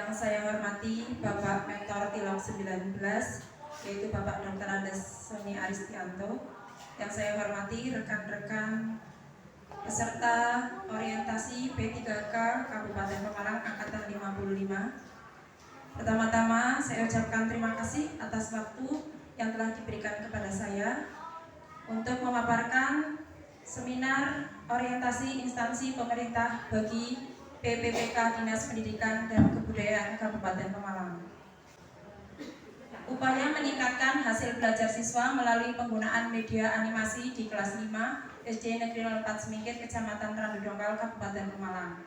Yang saya hormati Bapak Mentor Tilok 19, yaitu Bapak Dr. Andes Soni Aristianto. Yang saya hormati rekan-rekan peserta orientasi P3K Kabupaten Pemalang Angkatan 55. Pertama-tama saya ucapkan terima kasih atas waktu yang telah diberikan kepada saya untuk memaparkan seminar orientasi instansi pemerintah bagi PPPK Dinas Pendidikan dan Kebudayaan Kabupaten Pemalang. Upaya meningkatkan hasil belajar siswa melalui penggunaan media animasi di kelas 5 SD Negeri 04 Semingkir, Kecamatan Randu Dongkal, Kabupaten Pemalang.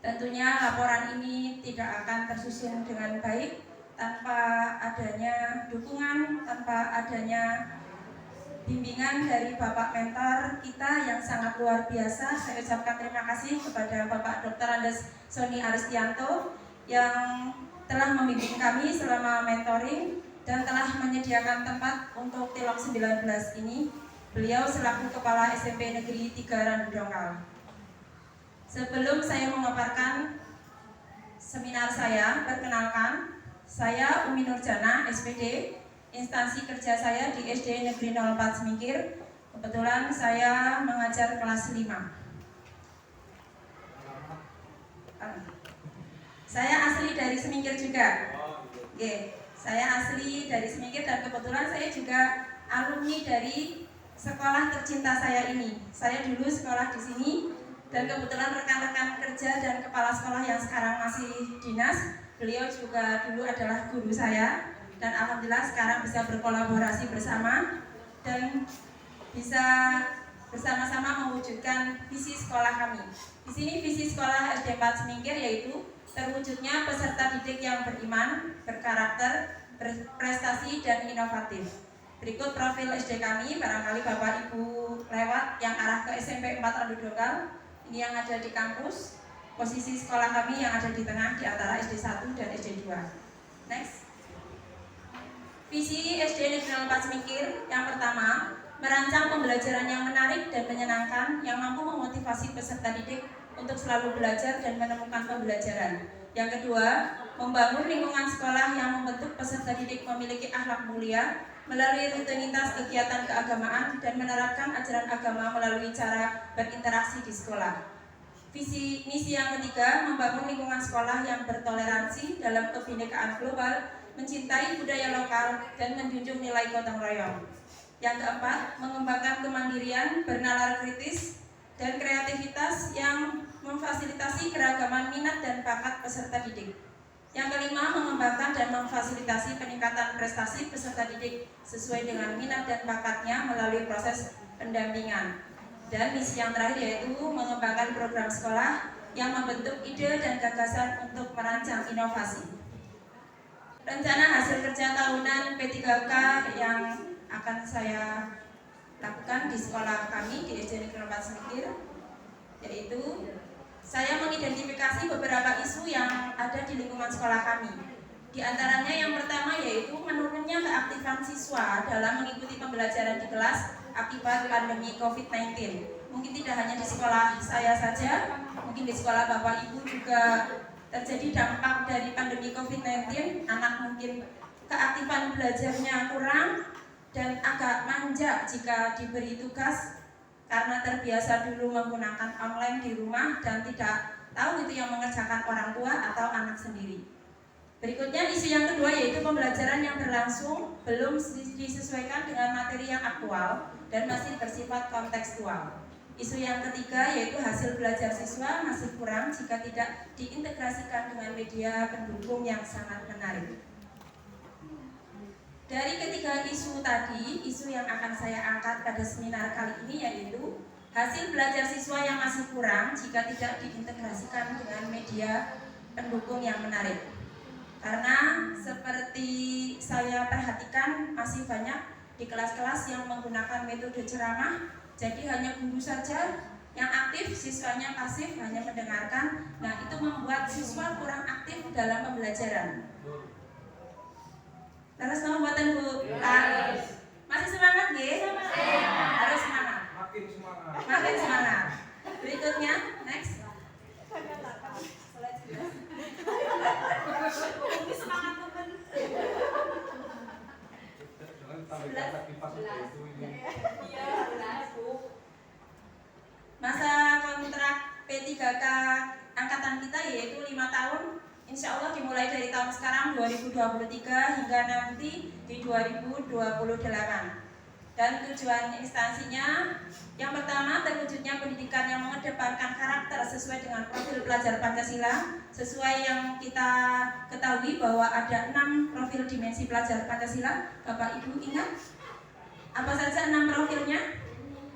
Tentunya laporan ini tidak akan tersusun dengan baik tanpa adanya dukungan, tanpa adanya bimbingan dari Bapak Mentor kita yang sangat luar biasa. Saya ucapkan terima kasih kepada Bapak Dr. Andes Soni Aristianto yang telah membimbing kami selama mentoring dan telah menyediakan tempat untuk Tilok 19 ini. Beliau selaku Kepala SMP Negeri 3 Randu Dongkal. Sebelum saya memaparkan seminar saya, perkenalkan, saya Umi Nurjana, SPD. Instansi kerja saya di SD Negeri 04 Semingkir. Kebetulan saya mengajar kelas 5. Saya asli dari Semingkir juga. Saya asli dari Semingkir dan kebetulan saya juga alumni dari sekolah tercinta saya ini. Saya dulu sekolah di sini dan kebetulan rekan-rekan kerja dan kepala sekolah yang sekarang masih dinas, beliau juga dulu adalah guru saya. Dan alhamdulillah sekarang bisa berkolaborasi bersama dan bisa bersama-sama mewujudkan visi sekolah kami. Di sini visi sekolah SD 4 Semingkir yaitu terwujudnya peserta didik yang beriman, berkarakter, berprestasi dan inovatif. Berikut profil SD kami, barangkali Bapak Ibu lewat yang arah ke SMP 4 Randu Dongkal. Ini yang ada di kampus. Posisi sekolah kami yang ada di tengah di antara SD 1 dan SD 2. Next. Visi SD Negeri 04 Semingkir yang pertama, merancang pembelajaran yang menarik dan menyenangkan yang mampu memotivasi peserta didik untuk selalu belajar dan menemukan pembelajaran. Yang kedua, membangun lingkungan sekolah yang membentuk peserta didik memiliki akhlak mulia melalui rutinitas kegiatan keagamaan dan menerapkan ajaran agama melalui cara berinteraksi di sekolah. Visi misi yang ketiga, membangun lingkungan sekolah yang bertoleransi dalam kebinekaan global, mencintai budaya lokal, dan menjunjung nilai gotong royong. Yang keempat, mengembangkan kemandirian, bernalar kritis, dan kreativitas yang memfasilitasi keragaman minat dan bakat peserta didik. Yang kelima, mengembangkan dan memfasilitasi peningkatan prestasi peserta didik sesuai dengan minat dan bakatnya melalui proses pendampingan. Dan misi yang terakhir yaitu mengembangkan program sekolah yang membentuk ide dan gagasan untuk merancang inovasi. Rencana hasil kerja tahunan P3K yang akan saya lakukan di sekolah kami di SD Negeri 04 Semingkir yaitu saya mengidentifikasi beberapa isu yang ada di lingkungan sekolah kami. Di antaranya yang pertama yaitu menurunnya keaktifan siswa dalam mengikuti pembelajaran di kelas akibat pandemi COVID-19. Mungkin tidak hanya di sekolah saya saja, mungkin di sekolah Bapak Ibu juga terjadi dampak dari pandemi COVID-19. Anak mungkin keaktifan belajarnya kurang dan agak manja jika diberi tugas karena terbiasa dulu menggunakan online di rumah dan tidak tahu itu yang mengerjakan orang tua atau anak sendiri. Berikutnya isu yang kedua yaitu pembelajaran yang berlangsung belum disesuaikan dengan materi yang aktual dan masih bersifat kontekstual. Isu yang ketiga yaitu hasil belajar siswa masih kurang jika tidak diintegrasikan dengan media pendukung yang sangat menarik. Dari ketiga isu tadi, isu yang akan saya angkat pada seminar kali ini yaitu hasil belajar siswa yang masih kurang jika tidak diintegrasikan dengan media pendukung yang menarik. Karena seperti saya perhatikan masih banyak di kelas-kelas yang menggunakan metode ceramah, jadi hanya guru saja yang aktif, siswanya pasif, hanya mendengarkan. Nah, itu membuat siswa kurang aktif dalam pembelajaran. Terus sama buatan Bu. Masih semangat nggih? Harus semangat. Makin semangat. Berikutnya, next. Semangat teman. Masa kontrak P3K angkatan kita yaitu 5 tahun. Insya Allah dimulai dari tahun sekarang 2023 hingga nanti di 2028. Dan tujuan instansinya yang pertama, terwujudnya pendidikan yang mengedepankan karakter sesuai dengan profil pelajar Pancasila. Sesuai yang kita ketahui bahwa ada 6 profil dimensi pelajar Pancasila. Bapak Ibu ingat? Apa saja 6 profilnya?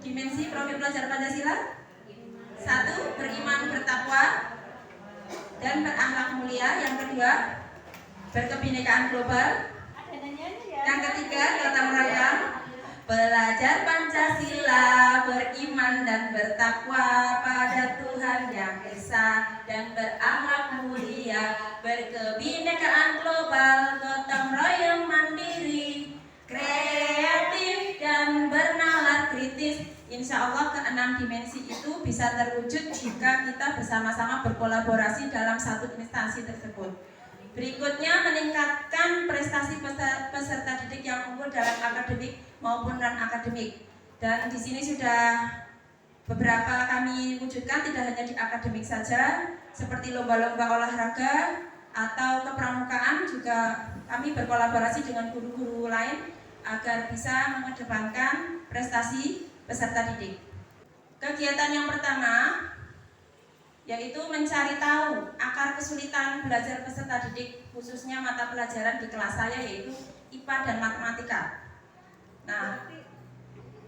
Dimensi profil pelajar Pancasila? 1. Beriman bertakwa dan berakhlak mulia. Yang kedua, berkebinekaan global. Yang ketiga, gotong royong. Belajar Pancasila, beriman dan bertakwa pada Tuhan Yang Esa dan berakhlak mulia, berkebinekaan global, gotong royong mandiri, kreatif dan bernalar kritis. Insya Allah ke-6 dimensi itu bisa terwujud jika kita bersama-sama berkolaborasi dalam satu instansi tersebut. Berikutnya, meningkatkan prestasi peserta didik yang unggul dalam akademik maupun non-akademik. Dan di sini sudah beberapa kami wujudkan, tidak hanya di akademik saja, seperti lomba-lomba olahraga atau kepramukaan, juga kami berkolaborasi dengan guru-guru lain agar bisa mengedepankan prestasi peserta didik. Kegiatan yang pertama yaitu mencari tahu akar kesulitan belajar peserta didik, khususnya mata pelajaran di kelas saya yaitu IPA dan matematika. Nah,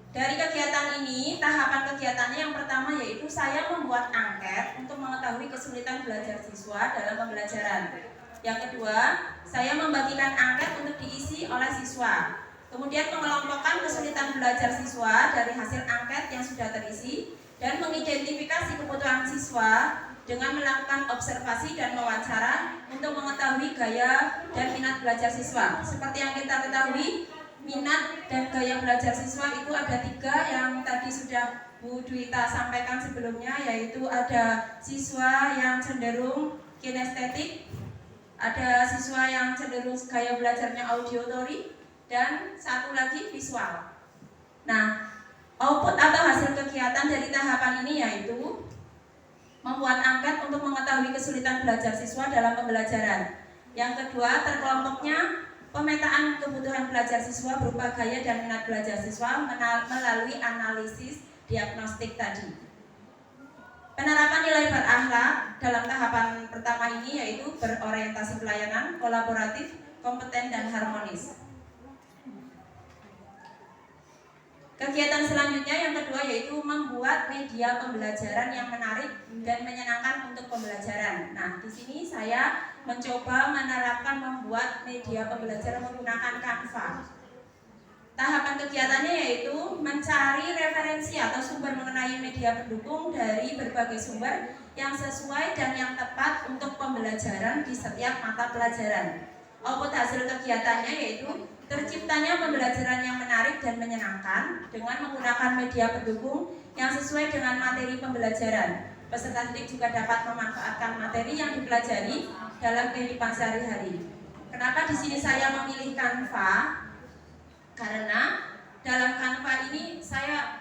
dari kegiatan ini, tahapan kegiatannya yang pertama yaitu saya membuat angket untuk mengetahui kesulitan belajar siswa dalam pembelajaran. Yang kedua, saya membagikan angket untuk diisi oleh siswa. Kemudian mengelompokkan kesulitan belajar siswa dari hasil angket yang sudah terisi dan mengidentifikasi kebutuhan siswa dengan melakukan observasi dan wawancara untuk mengetahui gaya dan minat belajar siswa. Seperti yang kita ketahui, minat dan gaya belajar siswa itu ada 3 yang tadi sudah Bu Dwita sampaikan sebelumnya, yaitu ada siswa yang cenderung kinestetik, ada siswa yang cenderung gaya belajarnya auditory, dan satu lagi visual. Nah, output atau hasil kegiatan dari tahapan ini yaitu membuat angket untuk mengetahui kesulitan belajar siswa dalam pembelajaran. Yang kedua, terkelompoknya pemetaan kebutuhan belajar siswa berupa gaya dan minat belajar siswa melalui analisis diagnostik tadi. Penerapan nilai berakhlak dalam tahapan pertama ini yaitu berorientasi pelayanan, kolaboratif, kompeten, dan harmonis. Kegiatan selanjutnya yang kedua yaitu membuat media pembelajaran yang menarik dan menyenangkan untuk pembelajaran. Nah, di sini saya mencoba menerapkan membuat media pembelajaran menggunakan Canva. Tahapan kegiatannya yaitu mencari referensi atau sumber mengenai media pendukung dari berbagai sumber yang sesuai dan yang tepat untuk pembelajaran di setiap mata pelajaran. Output hasil kegiatannya yaitu terciptanya pembelajaran yang menarik dan menyenangkan dengan menggunakan media pendukung yang sesuai dengan materi pembelajaran. Peserta didik juga dapat memanfaatkan materi yang dipelajari dalam kehidupan sehari-hari. Kenapa di sini saya memilih Canva? Karena dalam Canva ini saya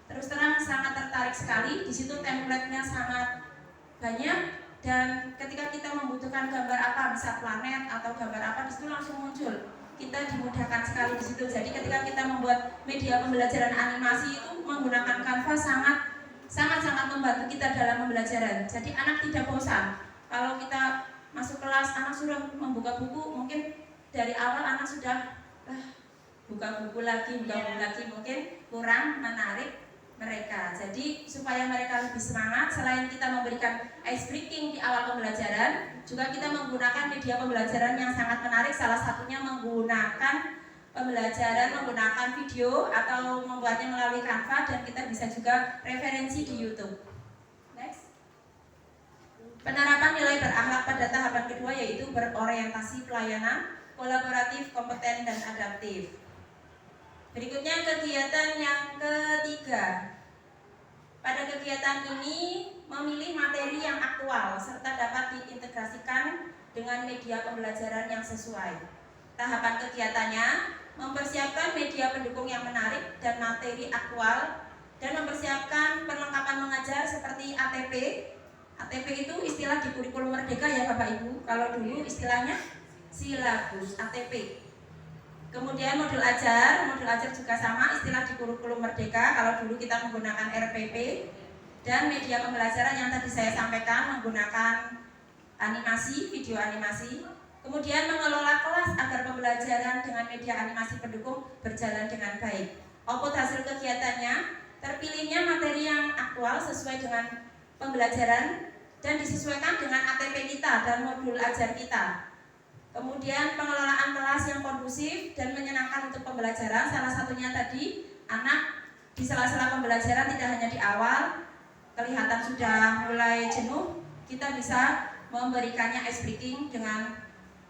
terus terang sangat tertarik sekali. Di situ template-nya sangat banyak. Dan ketika kita membutuhkan gambar apa, bisa planet atau gambar apa, di situ langsung muncul. Kita dimudahkan sekali di situ. Jadi ketika kita membuat media pembelajaran animasi itu menggunakan Canva sangat membantu kita dalam pembelajaran. Jadi anak tidak bosan. Kalau kita masuk kelas, anak sudah membuka buku, mungkin dari awal anak sudah buka buku lagi, mungkin kurang menarik mereka. Jadi supaya mereka lebih semangat, selain kita memberikan ice breaking di awal pembelajaran, juga kita menggunakan media pembelajaran yang sangat menarik. Salah satunya menggunakan menggunakan video atau membuatnya melalui Canva, dan kita bisa juga referensi di YouTube. Next. Penerapan nilai berakhlak pada tahapan kedua yaitu berorientasi pelayanan, kolaboratif, kompeten, dan adaptif. Berikutnya kegiatan yang ketiga, Pada kegiatan ini memilih materi yang aktual serta dapat diintegrasikan dengan media pembelajaran yang sesuai. Tahapan kegiatannya mempersiapkan media pendukung yang menarik dan materi aktual dan mempersiapkan perlengkapan mengajar seperti ATP. ATP itu istilah di kurikulum Merdeka ya Bapak Ibu. Kalau dulu istilahnya silabus ATP. Kemudian modul ajar juga sama istilah di kurikulum Merdeka. Kalau dulu kita menggunakan RPP. Dan media pembelajaran yang tadi saya sampaikan menggunakan animasi, video animasi. Kemudian mengelola kelas agar pembelajaran dengan media animasi pendukung berjalan dengan baik. Output hasil kegiatannya, terpilihnya materi yang aktual sesuai dengan pembelajaran dan disesuaikan dengan ATP kita dan modul ajar kita. Kemudian pengelolaan kelas yang kondusif dan menyenangkan untuk pembelajaran. Salah satunya tadi anak di sela-sela pembelajaran tidak hanya di awal kelihatan sudah mulai jenuh, kita bisa memberikannya ice breaking dengan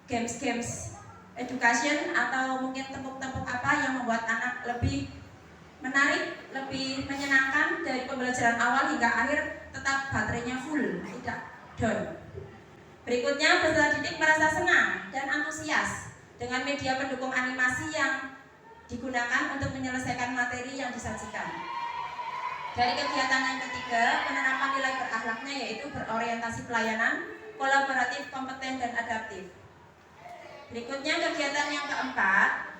games-games education atau mungkin tepuk-tepuk apa yang membuat anak lebih menarik, lebih menyenangkan dari pembelajaran awal hingga akhir, tetap baterainya full, tidak down. Berikutnya, peserta didik merasa senang dan antusias dengan media pendukung animasi yang digunakan untuk menyelesaikan materi yang disajikan. Dari kegiatan yang ketiga, penerapan nilai berakhlaknya yaitu berorientasi pelayanan, kolaboratif, kompeten, dan adaptif. Berikutnya kegiatan yang keempat,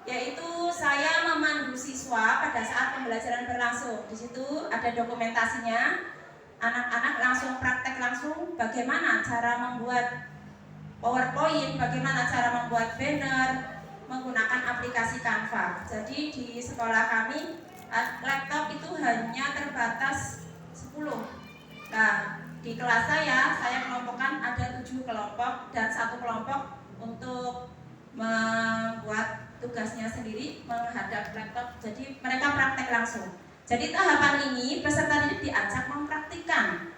yaitu saya memandu siswa pada saat pembelajaran berlangsung. Di situ ada dokumentasinya. Anak-anak langsung praktek langsung bagaimana cara membuat PowerPoint, bagaimana cara membuat banner menggunakan aplikasi Canva. Jadi di sekolah kami laptop itu hanya terbatas 10. Nah, di kelas saya kelompokkan ada 7 kelompok dan 1 kelompok untuk membuat tugasnya sendiri menghadap laptop. Jadi mereka praktek langsung. Jadi tahapan ini peserta didik diajak mempraktikkan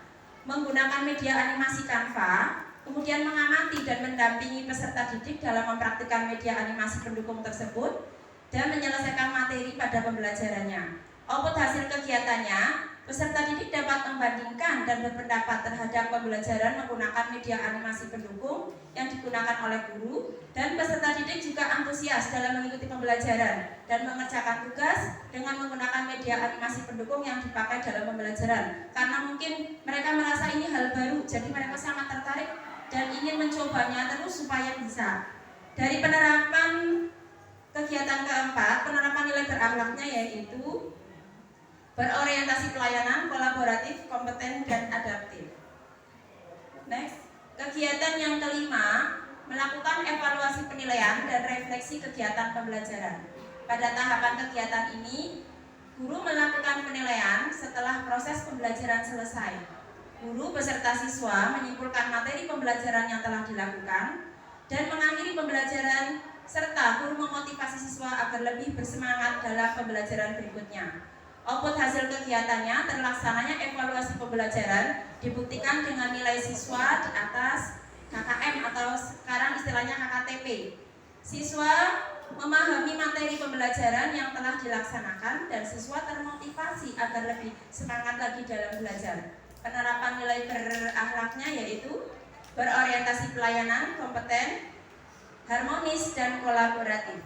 menggunakan media animasi Canva, kemudian mengamati dan mendampingi peserta didik dalam mempraktikkan media animasi pendukung tersebut dan menyelesaikan materi pada pembelajarannya. Output hasil kegiatannya, peserta didik dapat membandingkan dan berpendapat terhadap pembelajaran menggunakan media animasi pendukung yang digunakan oleh guru, dan peserta didik juga antusias dalam mengikuti pembelajaran dan mengerjakan tugas dengan menggunakan media animasi pendukung yang dipakai dalam pembelajaran. Karena mungkin mereka merasa ini hal baru, jadi mereka sangat tertarik dan ingin mencobanya terus supaya bisa. Dari penerapan kegiatan keempat, penerapan nilai berakhlaknya yaitu berorientasi pelayanan, kolaboratif, kompeten, dan adaptif. Next, kegiatan yang kelima, melakukan evaluasi penilaian dan refleksi kegiatan pembelajaran. Pada tahapan kegiatan ini, guru melakukan penilaian setelah proses pembelajaran selesai. Guru beserta siswa menyimpulkan materi pembelajaran yang telah dilakukan dan mengakhiri pembelajaran, serta guru memotivasi siswa agar lebih bersemangat dalam pembelajaran berikutnya. Output hasil kegiatannya, terlaksananya evaluasi pembelajaran dibuktikan dengan nilai siswa di atas KKM atau sekarang istilahnya KKTP. Siswa memahami materi pembelajaran yang telah dilaksanakan dan siswa termotivasi agar lebih semangat lagi dalam belajar. Penerapan nilai berakhlaknya yaitu berorientasi pelayanan, kompeten, harmonis, dan kolaboratif.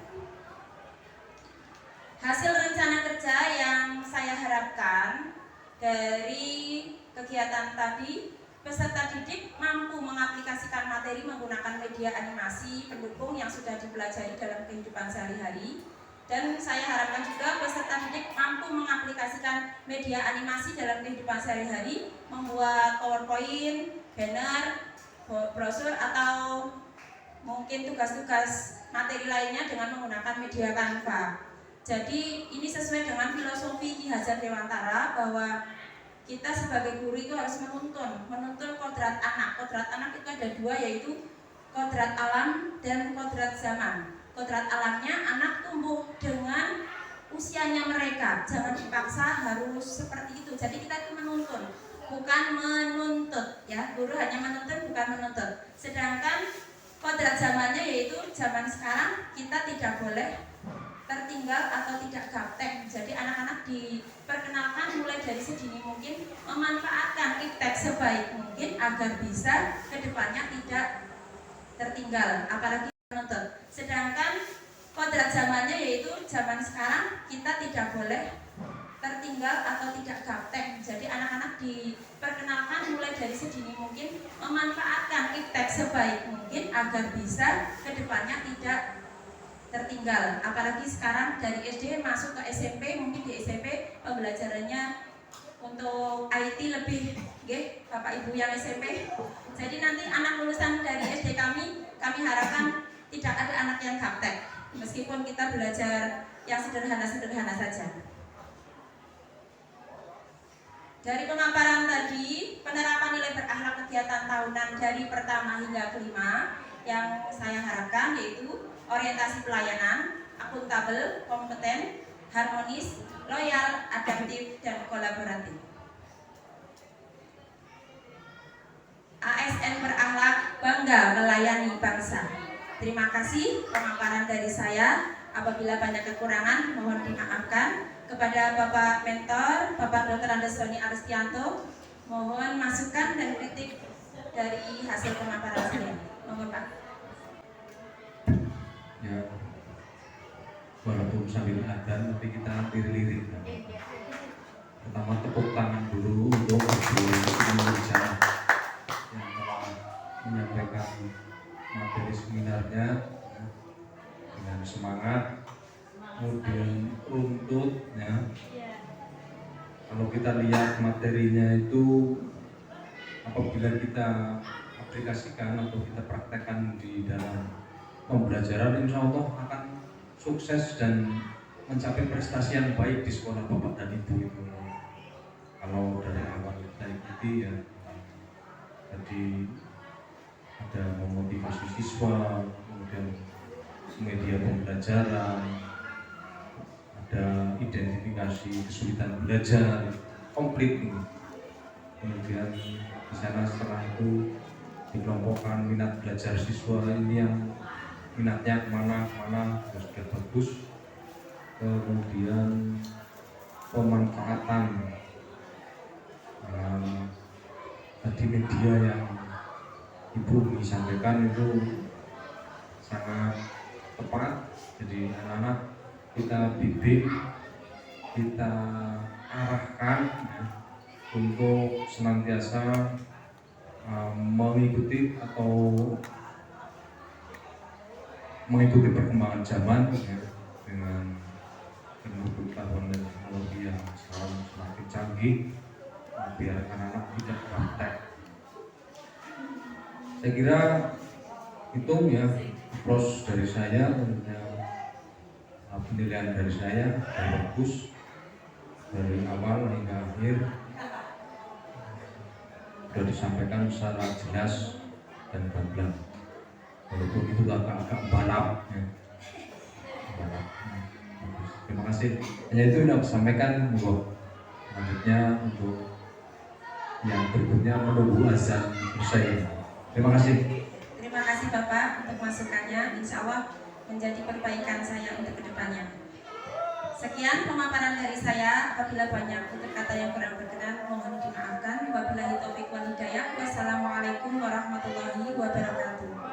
Hasil rencana kerja yang saya harapkan dari kegiatan tadi, peserta didik mampu mengaplikasikan materi menggunakan media animasi pendukung yang sudah dipelajari dalam kehidupan sehari-hari. Dan saya harapkan juga peserta didik mampu mengaplikasikan media animasi dalam kehidupan sehari-hari, membuat PowerPoint, banner, brosur, atau mungkin tugas-tugas materi lainnya dengan menggunakan media Canva. Jadi ini sesuai dengan filosofi Ki Hajar Dewantara bahwa kita sebagai guru itu harus menuntun kodrat anak. Kodrat anak itu ada 2, yaitu kodrat alam dan kodrat zaman. Kodrat alamnya anak tumbuh dengan usianya mereka, jangan dipaksa harus seperti itu. Jadi kita itu menuntun, bukan menuntut ya. Guru hanya menuntun, bukan menuntut. Sedangkan kodrat zamannya yaitu zaman sekarang kita tidak boleh tertinggal atau tidak gaptek. Jadi anak-anak diperkenalkan mulai dari sedini mungkin memanfaatkan iptek sebaik mungkin agar bisa kedepannya tidak tertinggal, apalagi menuntut. Sedangkan kodrat zamannya yaitu zaman sekarang kita tidak boleh tertinggal atau tidak gaptek. Jadi anak-anak diperkenalkan mulai dari sedini mungkin memanfaatkan iptek sebaik mungkin agar bisa kedepannya tidak tertinggal. Apalagi sekarang dari SD masuk ke SMP, mungkin di SMP pembelajarannya untuk IT lebih, Bapak Ibu yang SMP. Jadi nanti anak lulusan dari SD kami harapkan tidak ada anak yang gaptek, meskipun kita belajar yang sederhana-sederhana saja. Dari pemaparan tadi, penerapan nilai berakhlak kegiatan tahunan dari pertama hingga kelima yang saya harapkan yaitu orientasi pelayanan, akuntabel, kompeten, harmonis, loyal, adaptif, dan kolaboratif. ASN berakhlak, bangga melayani bangsa. Terima kasih pemaparan dari saya. Apabila banyak kekurangan, mohon dimaafkan. Kepada Bapak Mentor, Bapak Dr. Andesoni Aristianto, mohon masukan dan kritik dari hasil pemaparan saya. Mohon Pak. Ya, walaupun sambil adzan tapi kita lirik-lirik. Pertama tepuk tangan dulu untuk Ibu Indonesia yang telah menyampaikan materi seminarnya dengan semangat, kemudian runtut ya. Kalau kita lihat materinya itu, apabila kita aplikasikan atau kita praktekkan di dalam pembelajaran, insya Allah akan sukses dan mencapai prestasi yang baik di sekolah Bapak dan Ibu itu. Kalau dari awal kita ikuti ya, tadi ada memotivasi siswa, kemudian media pembelajaran, ada identifikasi kesulitan belajar, komplit ini. Kemudian di sana setelah itu dikelompokkan minat belajar siswa ini yang minatnya kemana sudah bagus. Kemudian pemanfaatan tadi media yang Ibu sampaikan itu sangat tepat. Jadi anak-anak kita bimbing, kita arahkan ya, untuk senantiasa mengikuti perkembangan zaman ya, dengan ilmu pengetahuan dan teknologi yang semakin canggih, biar anak-anak tidak gaptek. Saya kira itu ya approach dari saya, penilaian dari saya yang bagus dari awal hingga akhir sudah disampaikan secara jelas dan gamblang. Walaupun itu agak balap ya. Terima kasih. Hanya itu yang aku sampaikan. Selanjutnya untuk yang berikutnya menunggu azan usai. Terima kasih. Terima kasih Bapak untuk masukannya. Insya Allah menjadi perbaikan saya untuk kedepannya. Sekian pemaparan dari saya. Apabila banyak tutur kata yang kurang berkenan, mohon dimaafkan. Wabillahi taufiq wal hidayah. Wassalamualaikum warahmatullahi wabarakatuh.